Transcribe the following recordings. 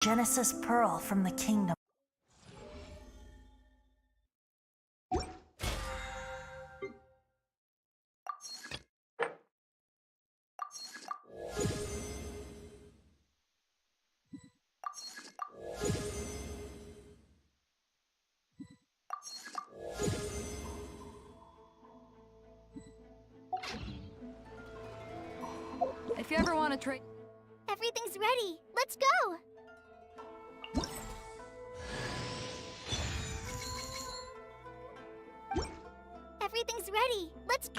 Genesis Pearl from the kingdom. If you ever want to trade... Everything's ready. Let's go! Everything's ready. Let's...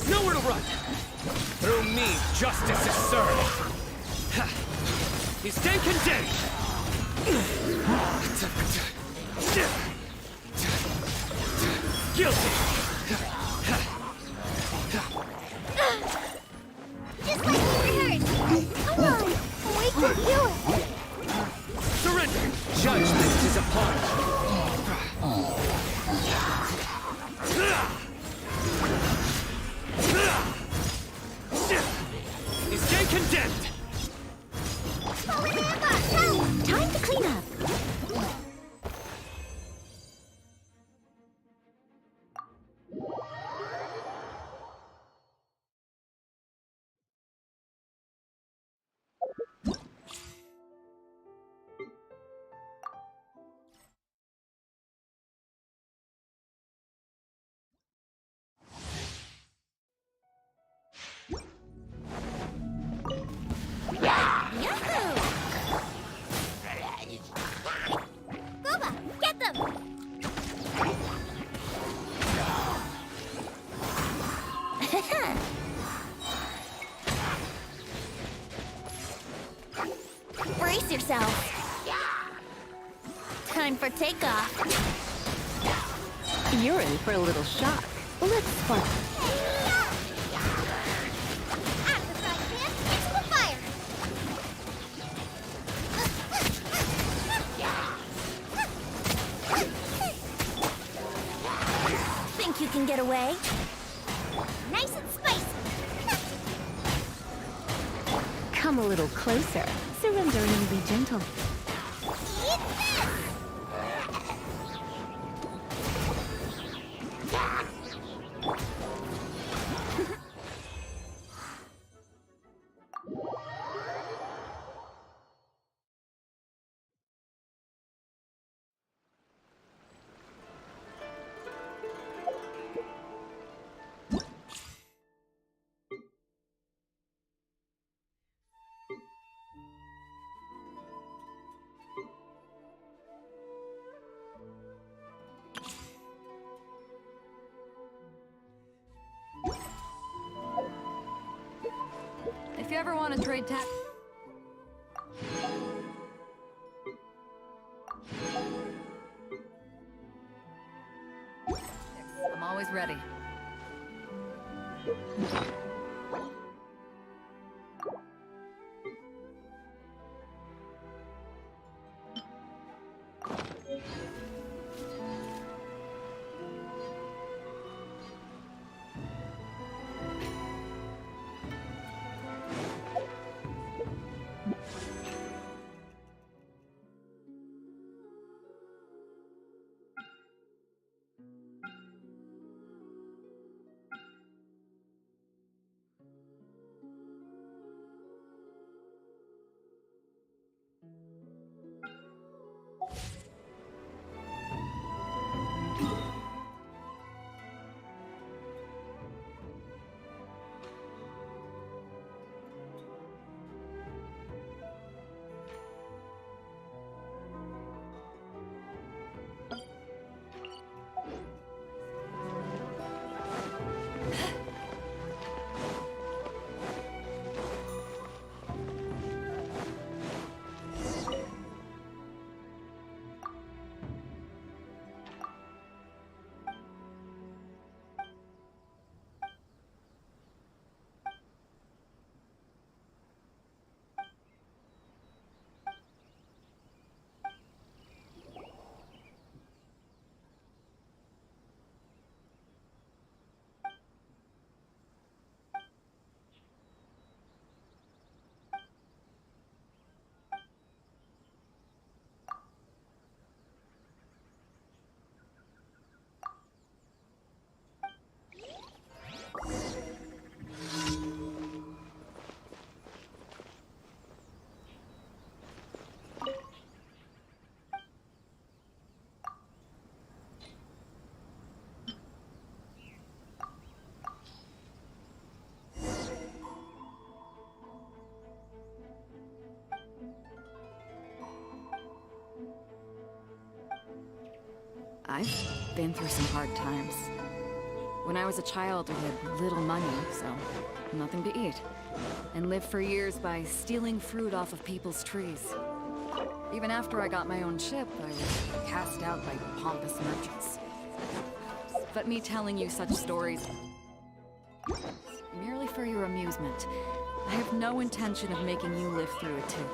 Nowhere to run! Through me, justice is served! You stand condemned! Guilty! Just like we rehearsed! Come on! We can do it! Surrender! Judgment is upon you! You stand condemned! Time to clean up! Boba, get them! Brace yourself. Time for takeoff. You're in for a little shock. Let's spark. Out of the frying pan, into the fire! Think you can get away? Nice and spicy! Come a little closer. Surrender and be gentle. Eat this! If you ever want to trade tap... I'm always ready. I've been through some hard times. When I was a child, we had little money, so nothing to eat. And lived for years by stealing fruit off of people's trees. Even after I got my own ship, I was cast out by pompous merchants. But me telling you such stories merely for your amusement. I have no intention of making you live through it too.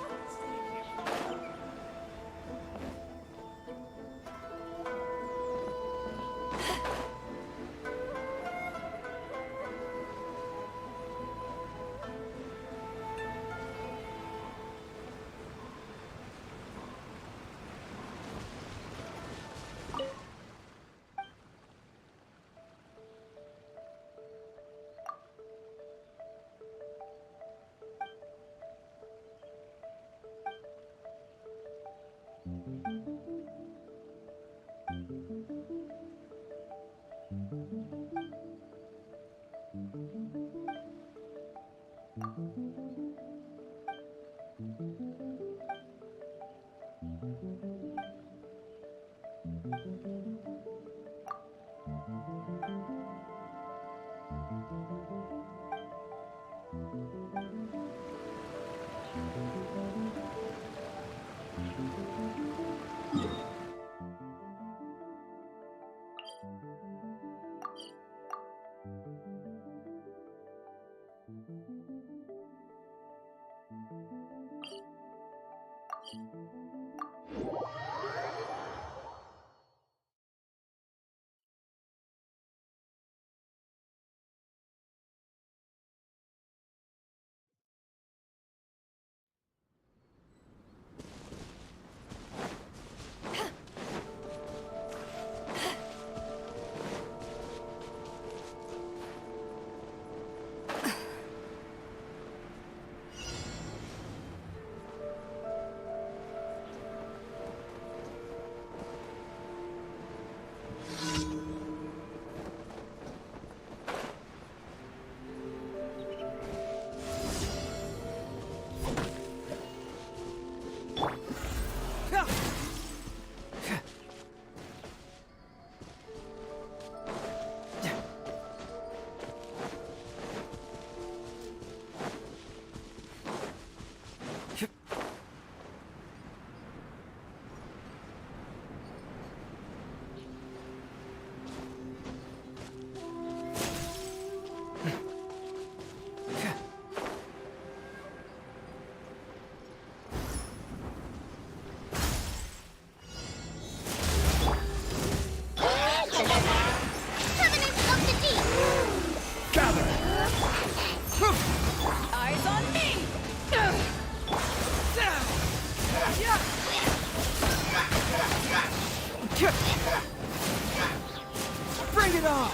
Bring it on!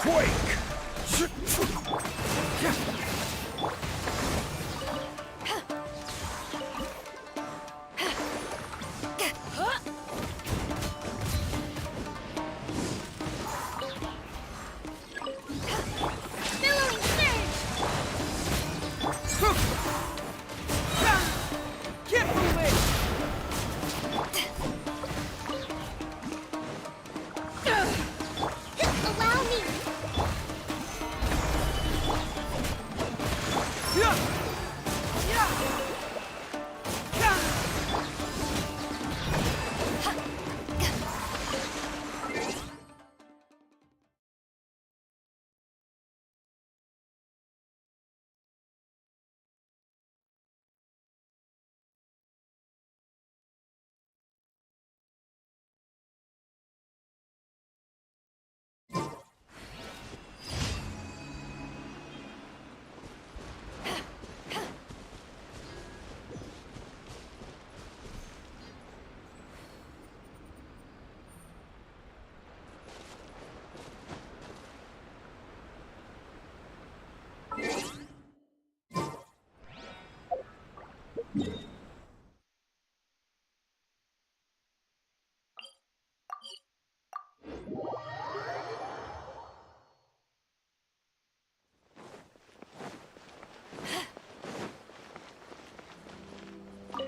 Quake! Billowing surge! Get moving! Allow me!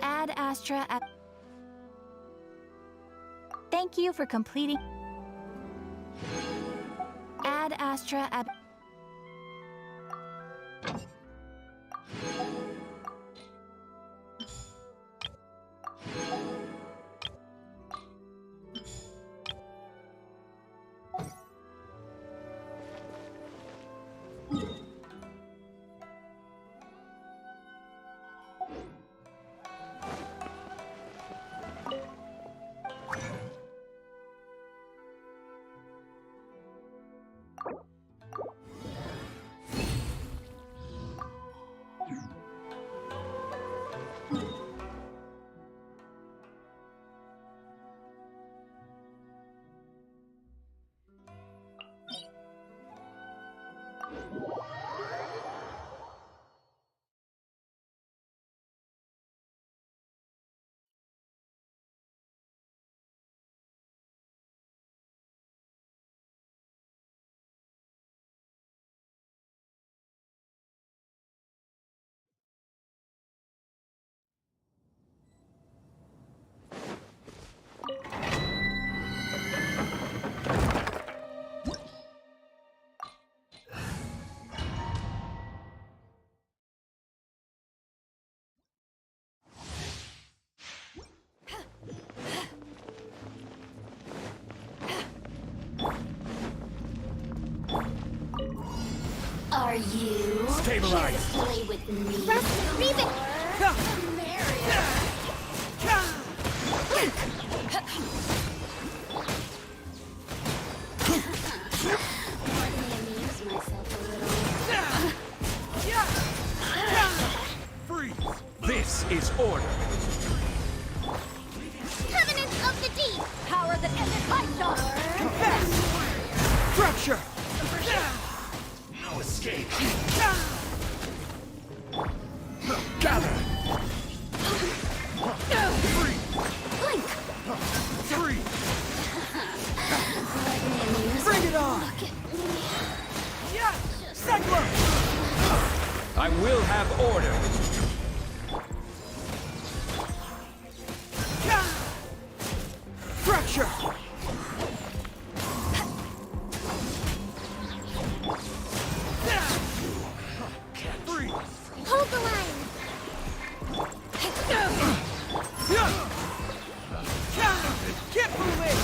Ad Astra at... Thank you for completing... Ad Astra at... Are you Stabilize. here to play with me? Rest, leave it! Let me amuse myself a little. Freeze! This is order. Covenant of the Deep! Power that ended my star! Confess! Fracture! No escape! Gather! Blink! Three! Let me amuse Bring it on! Look at me. Segler! I will have order. Fracture! Breathe. Hold the line! Get moving!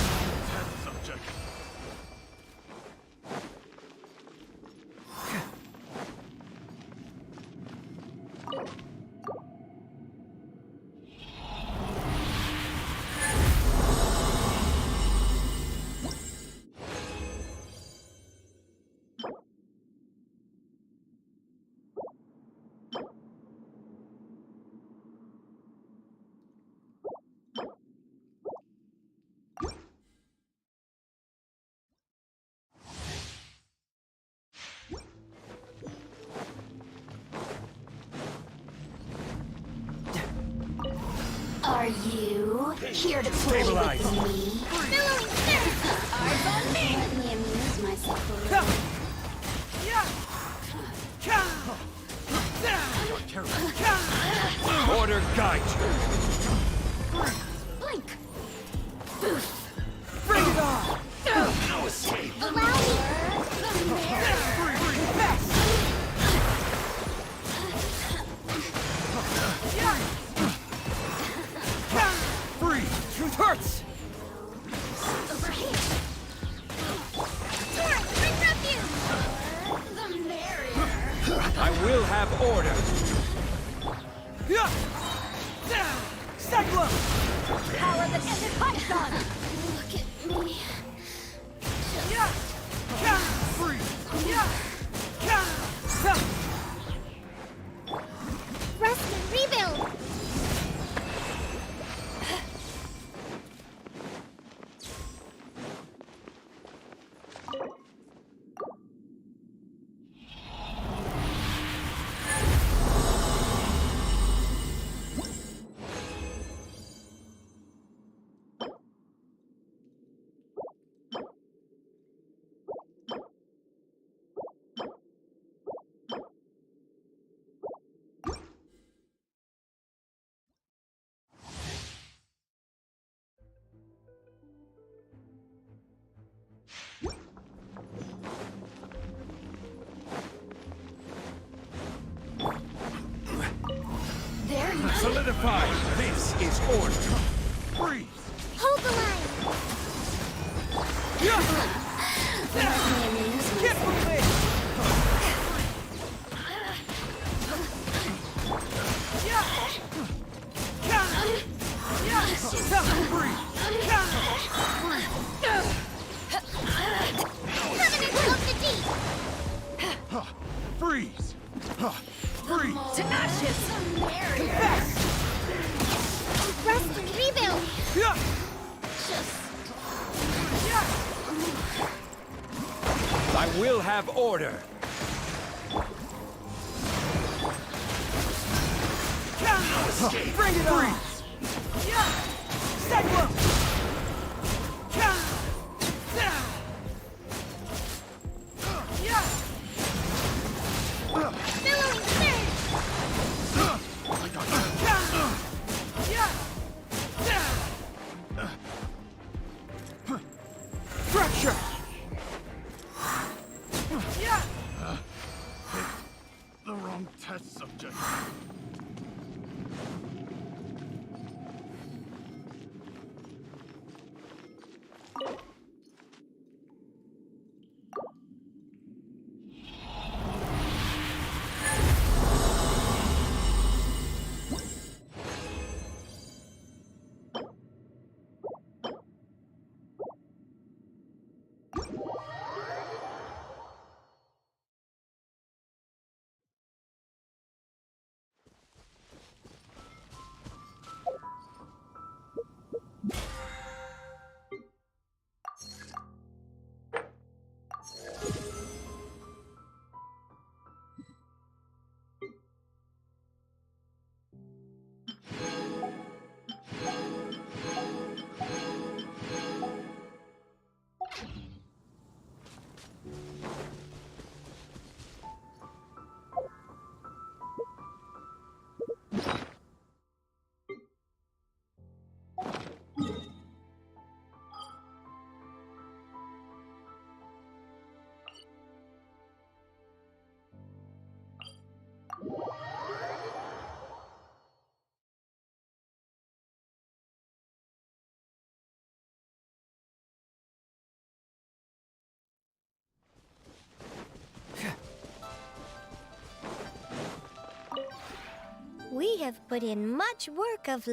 Are you here to play Stabilize. with me? Billowing surge! Eyes on me! Let me amuse myself a little. Order guide you. Blink! Bring it on! No escape! Allow me! Freeze! Truth hurts! Over here! Torrent, interrupt you! The merrier! I will have order. Cyclone! Power that ended Python! Look at me. Rest and rebuild! There you Solidify! This is order. Freeze! Hold the line! Let me amuse myself. Covenant of the deep! Freeze! Freeze! to ashes! The merrier! Rest and rebuild! I will have order. Bring it on! Cyclone! Billowing surge! Fracture! The wrong test subject. We have put in much work of...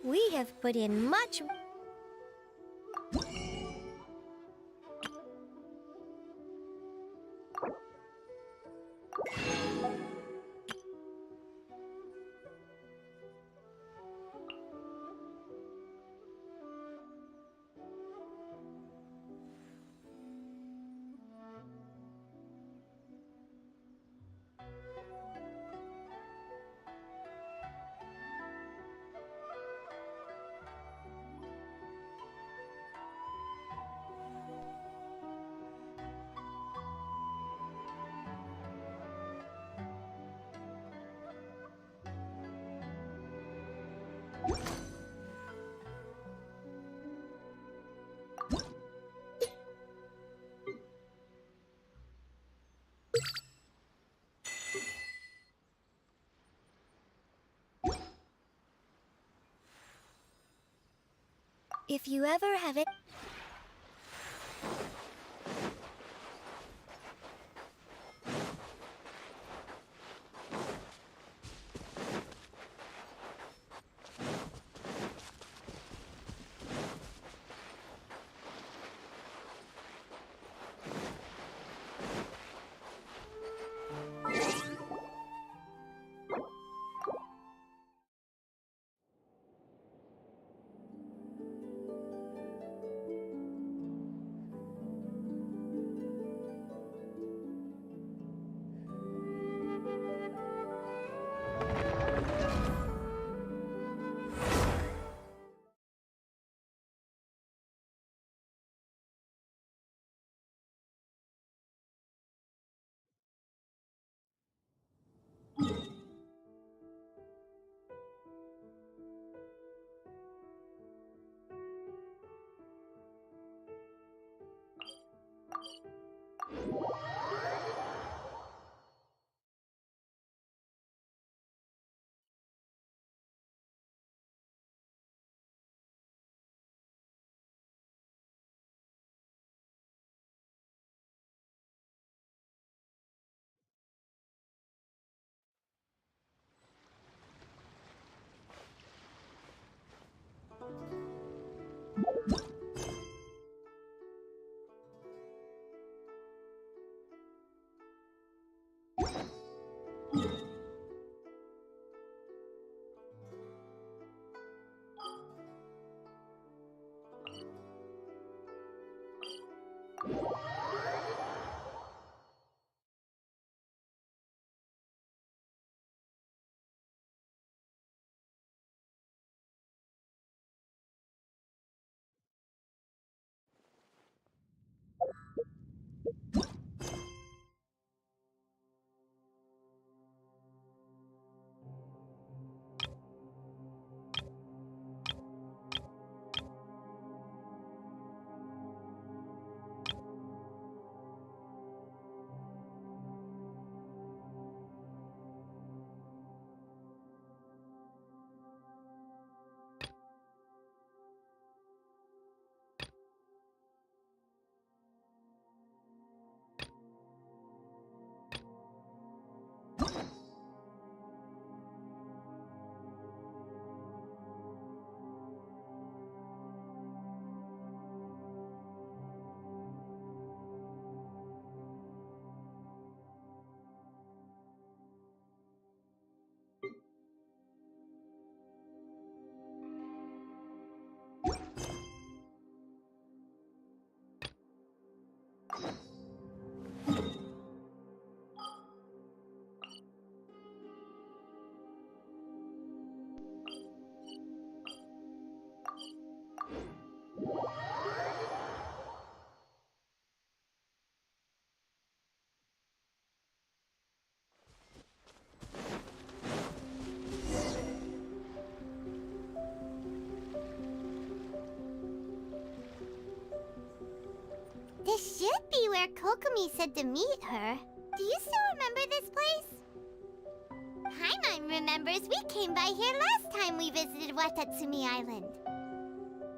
We have put in much... If you ever have it... This should be where Kokomi said to meet her. Do you still remember this place? Paimon remembers we came by here last time we visited Watatsumi Island.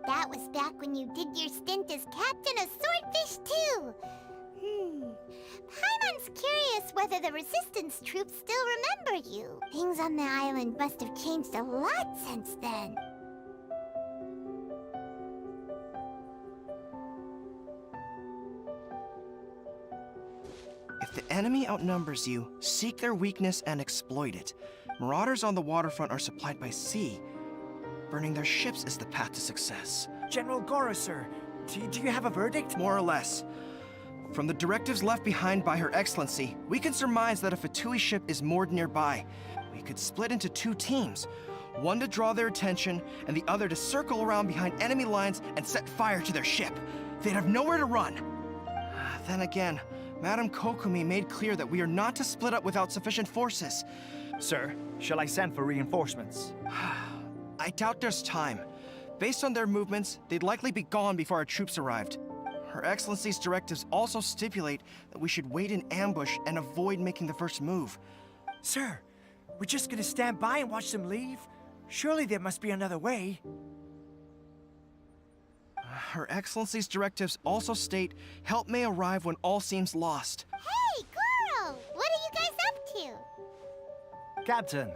That was back when you did your stint as captain of Swordfish too. Paimon's curious whether the Resistance troops still remember you. Things on the island must have changed a lot since then. If the enemy outnumbers you, seek their weakness and exploit it. Marauders on the waterfront are supplied by sea. Burning their ships is the path to success. General Goro, sir, do you have a verdict? More or less. From the directives left behind by Her Excellency, we can surmise that a Fatui ship is moored nearby. We could split into two teams. One to draw their attention, and the other to circle around behind enemy lines and set fire to their ship. They'd have nowhere to run. Then again, Madame Kokomi made clear that we are not to split up without sufficient forces. Sir, shall I send for reinforcements? I doubt there's time. Based on their movements, they'd likely be gone before our troops arrived. Her Excellency's directives also stipulate that we should wait in ambush and avoid making the first move. Sir, we're just gonna stand by and watch them leave? Surely there must be another way. Her Excellency's directives also state help may arrive when all seems lost. Hey, Goro! What are you guys up to? Captain,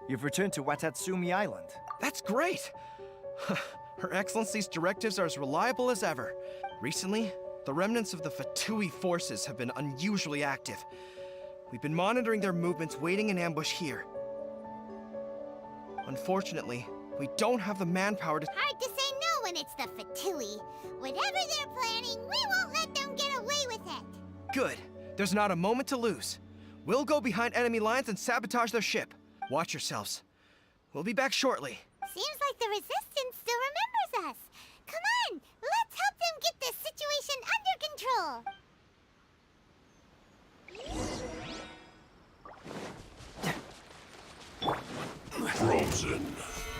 you've returned to Watatsumi Island. That's great! Her Excellency's directives are as reliable as ever. Recently, the remnants of the Fatui forces have been unusually active. We've been monitoring their movements, waiting in ambush here. Unfortunately, we don't have the manpower to... Hard to say no when it's the Fatui. Whatever they're planning, we won't let them get away with it. Good. There's not a moment to lose. We'll go behind enemy lines and sabotage their ship. Watch yourselves. We'll be back shortly. Seems like the Resistance still remembers us. Come on, let's help them get this situation under control. Frozen.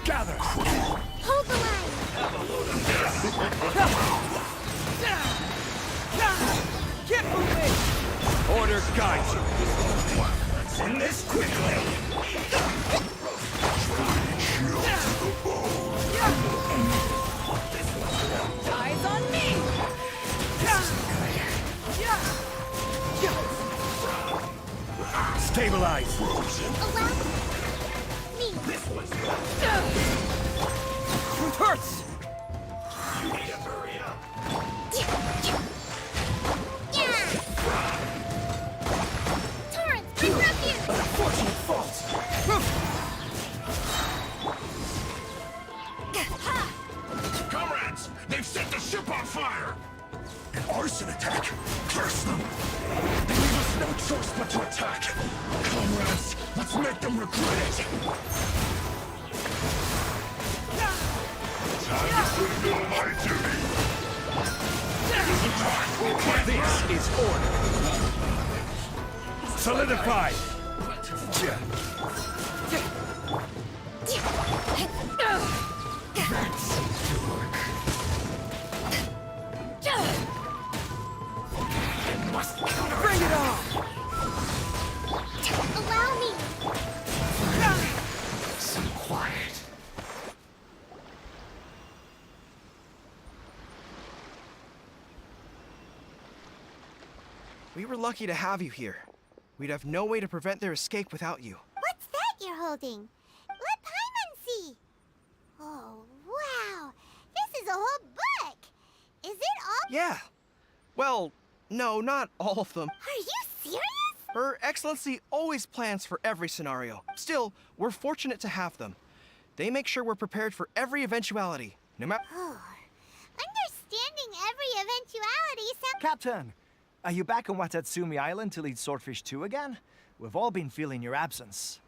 Gather! Hold the line. Get moving! Order guides you. Send this quickly. Eyes on me! Stabilize. Allow me. Truth hurts. Yeah. Torrance, bring her up here. Unfortunate fault. Comrades, they've set the ship on fire. An arson attack. Curse them. They leave us no choice but to attack. Comrades, let's make them regret it. Time to fulfill my duty. This is order. Solidified. Bring it on. Allow me. So quiet. We were lucky to have you here. We'd have no way to prevent their escape without you. What's that you're holding? Let Paimon see. Oh, wow. This is a whole book. Is it all? Yeah. Well, no, not all of them. Are you serious? Her Excellency always plans for every scenario. Still, we're fortunate to have them. They make sure we're prepared for every eventuality, no matter... Oh, understanding every eventuality sounds... Captain, are you back on Watatsumi Island to lead Swordfish 2 again? We've all been feeling your absence.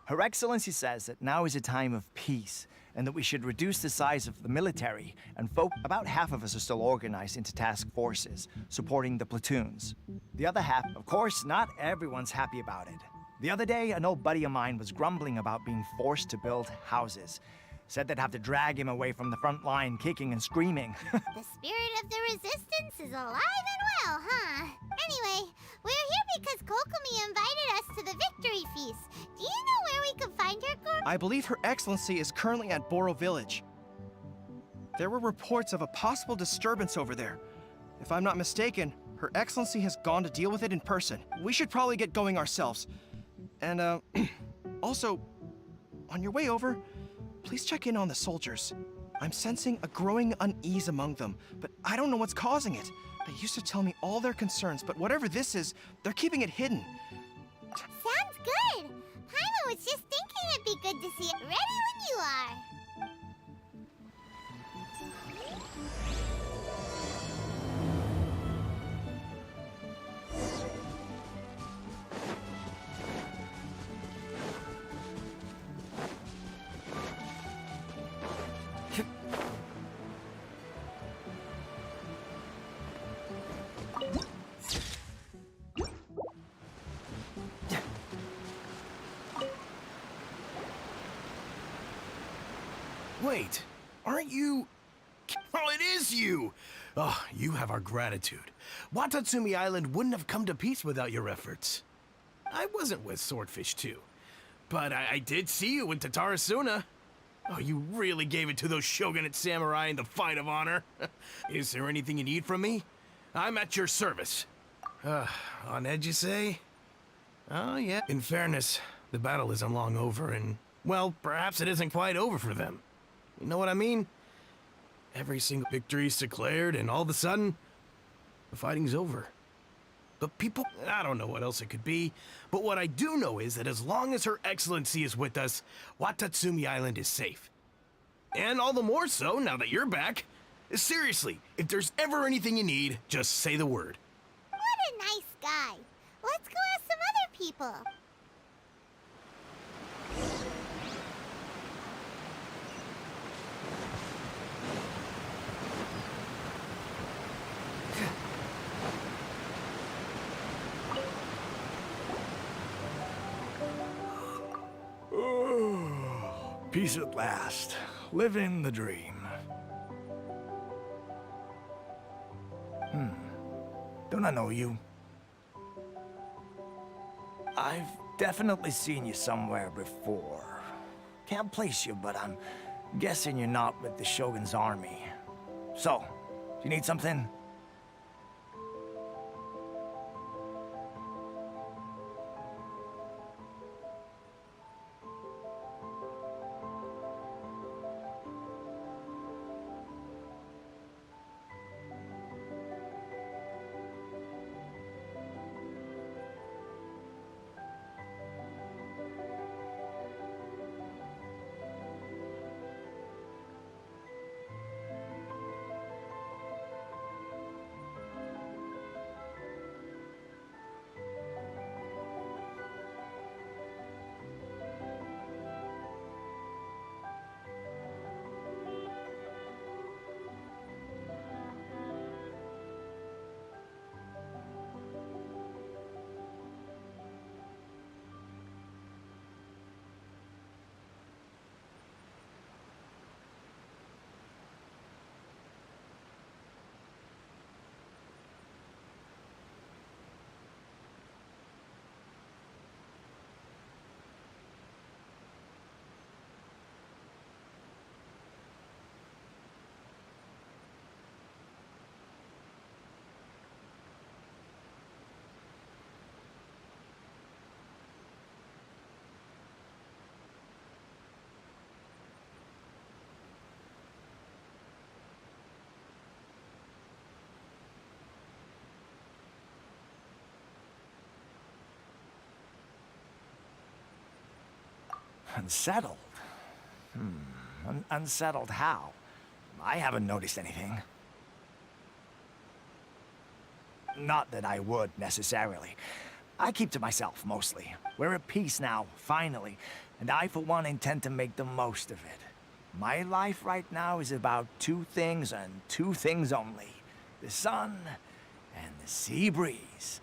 Her Excellency says that now is a time of peace, and that we should reduce the size of the military and about half of us are still organized into task forces, supporting the platoons. The other half, of course, not everyone's happy about it. The other day, an old buddy of mine was grumbling about being forced to build houses. Said they'd have to drag him away from the front line, kicking and screaming. The spirit of the Resistance is alive and well, huh? Anyway, we're here because Kokomi invited us to the victory feast. Do you know where we could find her, Goro? I believe Her Excellency is currently at Boro Village. There were reports of a possible disturbance over there. If I'm not mistaken, Her Excellency has gone to deal with it in person. We should probably get going ourselves. And, also, on your way over, please check in on the soldiers. I'm sensing a growing unease among them, but I don't know what's causing it. They used to tell me all their concerns, but whatever this is, they're keeping it hidden. Sounds good. Paimon was just thinking it'd be good to see it. Ready when you are. Wait, aren't you... Oh, it is you! Oh, you have our gratitude. Watatsumi Island wouldn't have come to peace without your efforts. I wasn't with Swordfish 2, but I did see you in Tatarasuna. Oh, you really gave it to those shogunate samurai in the fight of honor. Is there anything you need from me? I'm at your service. On edge, you say? Oh, yeah. In fairness, the battle isn't long over, and, well, perhaps it isn't quite over for them. You know what I mean? Every single victory's declared, and all of a sudden, the fighting's over. But people, I don't know what else it could be, but what I do know is that as long as Her Excellency is with us, Watatsumi Island is safe. And all the more so now that you're back. Seriously, if there's ever anything you need, just say the word. What a nice guy. Let's go ask some other people. Peace at last. Living the dream. Don't I know you? I've definitely seen you somewhere before. Can't place you, but I'm guessing you're not with the Shogun's army. So, do you need something? Unsettled? Unsettled how? I haven't noticed anything. Not that I would, necessarily. I keep to myself, mostly. We're at peace now, finally, and I, for one, intend to make the most of it. My life right now is about two things, and two things only. The sun and the sea breeze.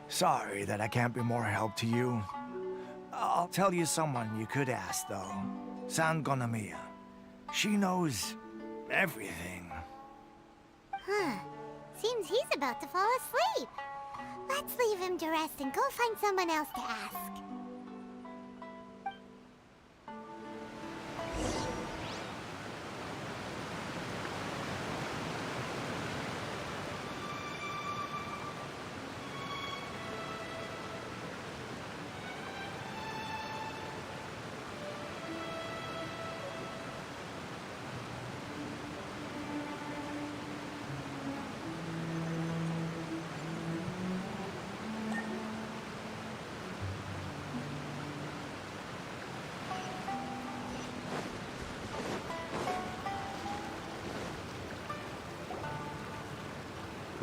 Sorry that I can't be more help to you. I'll tell you someone you could ask, though. San Gonamiya. She knows everything. Huh. Seems he's about to fall asleep. Let's leave him to rest and go find someone else to ask.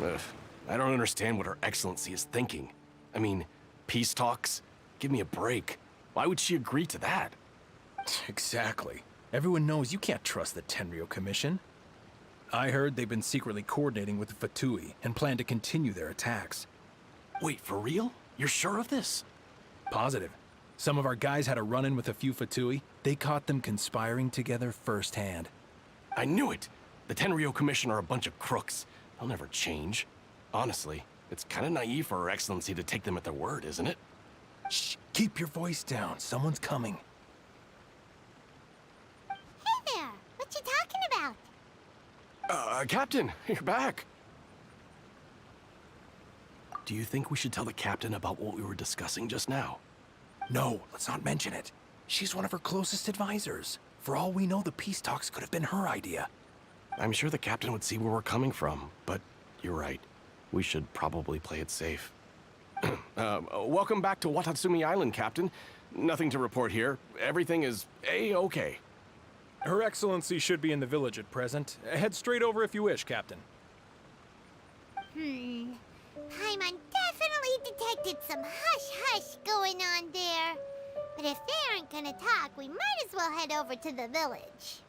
Ugh, I don't understand what Her Excellency is thinking. I mean, peace talks? Give me a break. Why would she agree to that? Exactly. Everyone knows you can't trust the Tenryo Commission. I heard they've been secretly coordinating with the Fatui and plan to continue their attacks. Wait, for real? You're sure of this? Positive. Some of our guys had a run-in with a few Fatui. They caught them conspiring together firsthand. I knew it! The Tenryo Commission are a bunch of crooks. They'll never change. Honestly, it's kind of naive for Her Excellency to take them at their word, isn't it? Shh, keep your voice down. Someone's coming. Hey there! What you talking about? Captain, you're back! Do you think we should tell the Captain about what we were discussing just now? No, let's not mention it. She's one of her closest advisors. For all we know, the peace talks could have been her idea. I'm sure the Captain would see where we're coming from, but you're right. We should probably play it safe. Welcome back to Watatsumi Island, Captain. Nothing to report here. Everything is A-okay. Her Excellency should be in the village at present. Head straight over if you wish, Captain. Paimon definitely detected some hush-hush going on there. But if they aren't gonna talk, we might as well head over to the village.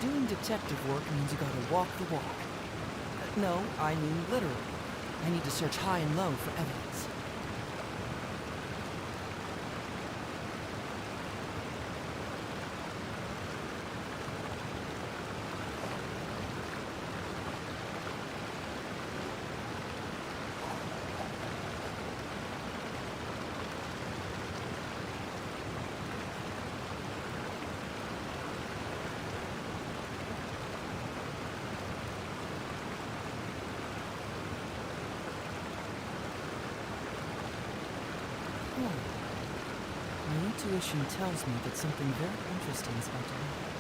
Doing detective work means you gotta walk the walk. No, I mean literally. I need to search high and low for evidence. My intuition tells me that something very interesting is about to happen.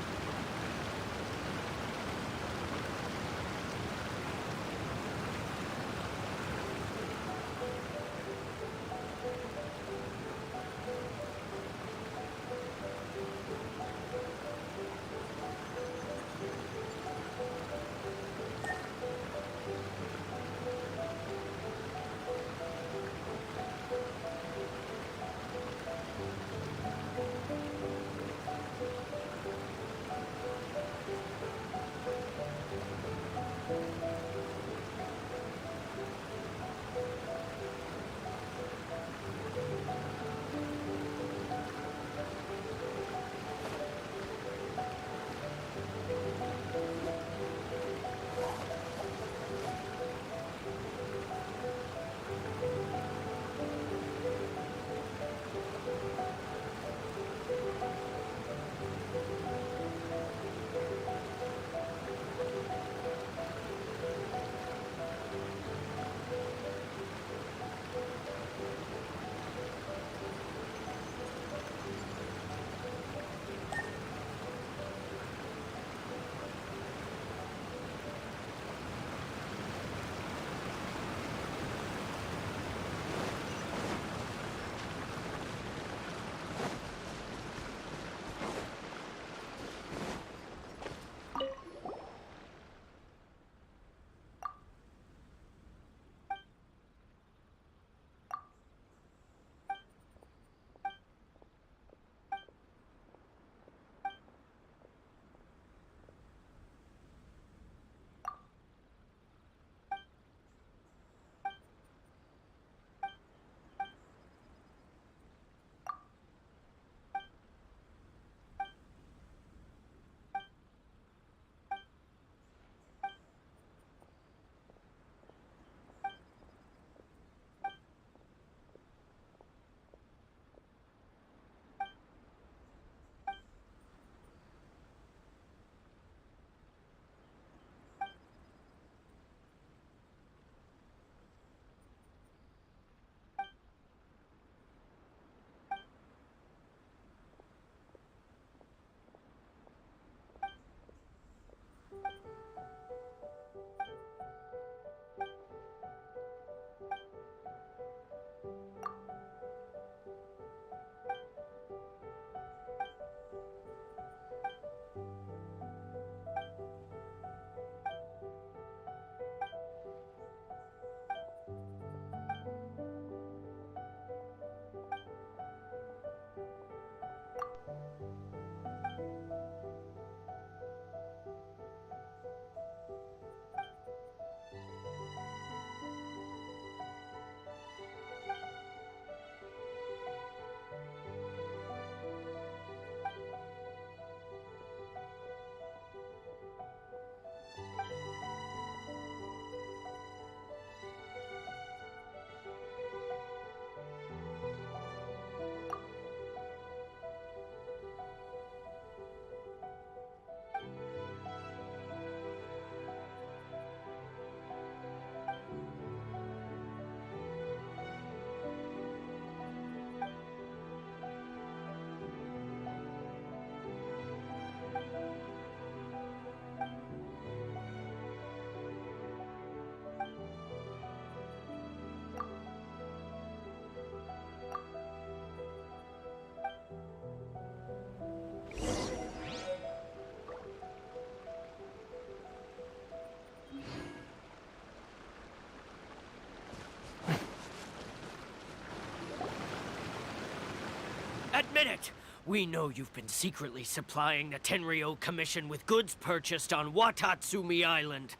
admit it! We know you've been secretly supplying the Tenryo Commission with goods purchased on Watatsumi Island.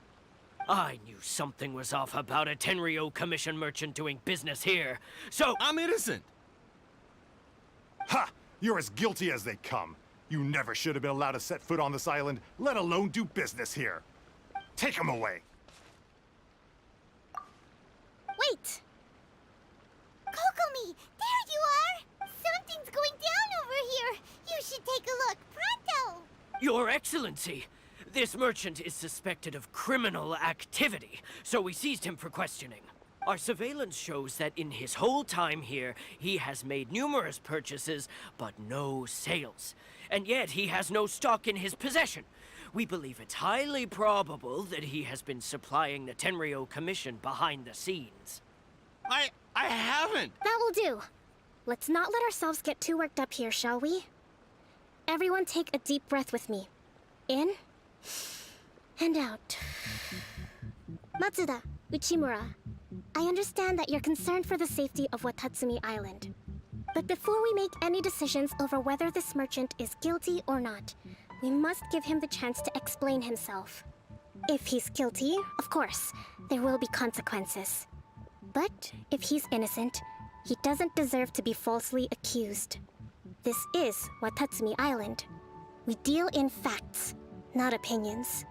I knew something was off about a Tenryo Commission merchant doing business here, so— I'm innocent! Ha! You're as guilty as they come. You never should have been allowed to set foot on this island, let alone do business here. Take him away. Wait! Kokomi, there you are! Something's going down over here! You should take a look, pronto! Your Excellency, this merchant is suspected of criminal activity, so we seized him for questioning. Our surveillance shows that in his whole time here, he has made numerous purchases, but no sales. And yet he has no stock in his possession. We believe it's highly probable that he has been supplying the Tenryo Commission behind the scenes. I haven't! That will do. Let's not let ourselves get too worked up here, shall we? Everyone take a deep breath with me. In and out. Matsuda, Uchimura, I understand that you're concerned for the safety of Watatsumi Island. But before we make any decisions over whether this merchant is guilty or not, we must give him the chance to explain himself. If he's guilty, of course, there will be consequences. But if he's innocent, he doesn't deserve to be falsely accused. This is Watatsumi Island. We deal in facts, not opinions.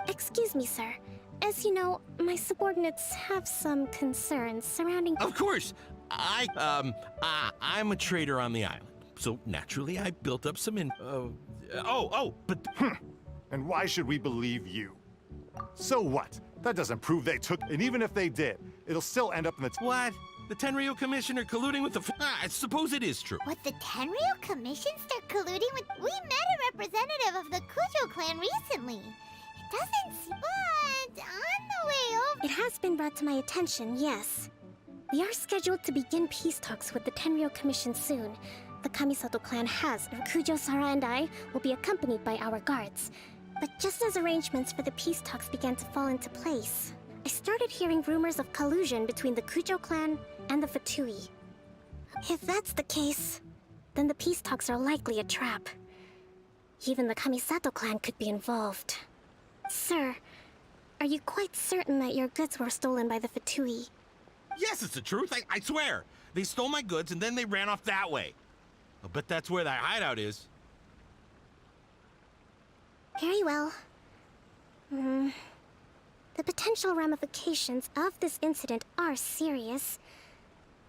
Excuse me, sir. As you know, my subordinates have some concerns surrounding— Of course! I'm a trader on the island. So naturally, I built up some but... And why should we believe you? So what? That doesn't prove they took, and even if they did, it'll still end up in the— What? The Tenryo Commission are colluding with the I suppose it is true. What, the Tenryo Commission start colluding with— We met a representative of the Kujo clan recently. It doesn't seem— But on the way over— It has been brought to my attention, yes. We are scheduled to begin peace talks with the Tenryo Commission soon. The Kamisato clan has— Kujo, Sara, and I will be accompanied by our guards. But just as arrangements for the peace talks began to fall into place, I started hearing rumors of collusion between the Kujo clan and the Fatui. If that's the case, then the peace talks are likely a trap. Even the Kamisato clan could be involved. Sir, are you quite certain that your goods were stolen by the Fatui? Yes, it's the truth. I swear. They stole my goods and then they ran off that way. I'll bet that's where that hideout is. Very well. The potential ramifications of this incident are serious.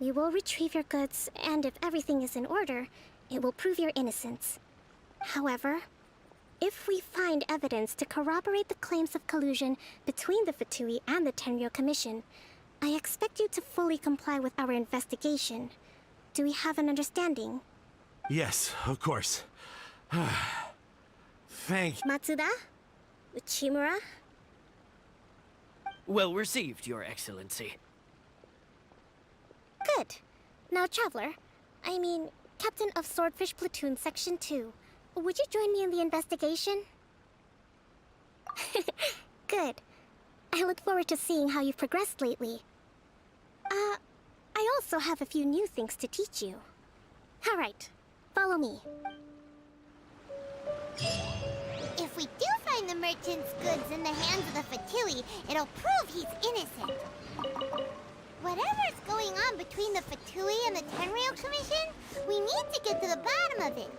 We will retrieve your goods, and if everything is in order, it will prove your innocence. However, if we find evidence to corroborate the claims of collusion between the Fatui and the Tenryo Commission, I expect you to fully comply with our investigation. Do we have an understanding? Yes, of course. Thank you. Matsuda? Uchimura? Well received, Your Excellency. Good. Now, Traveler, I mean, Captain of Swordfish Platoon Section 2, would you join me in the investigation? Good. I look forward to seeing how you've progressed lately. I also have a few new things to teach you. All right, follow me. If we do find the merchant's goods in the hands of the Fatui, it'll prove he's innocent. Whatever's going on between the Fatui and the Tenryo Commission, we need to get to the bottom of it.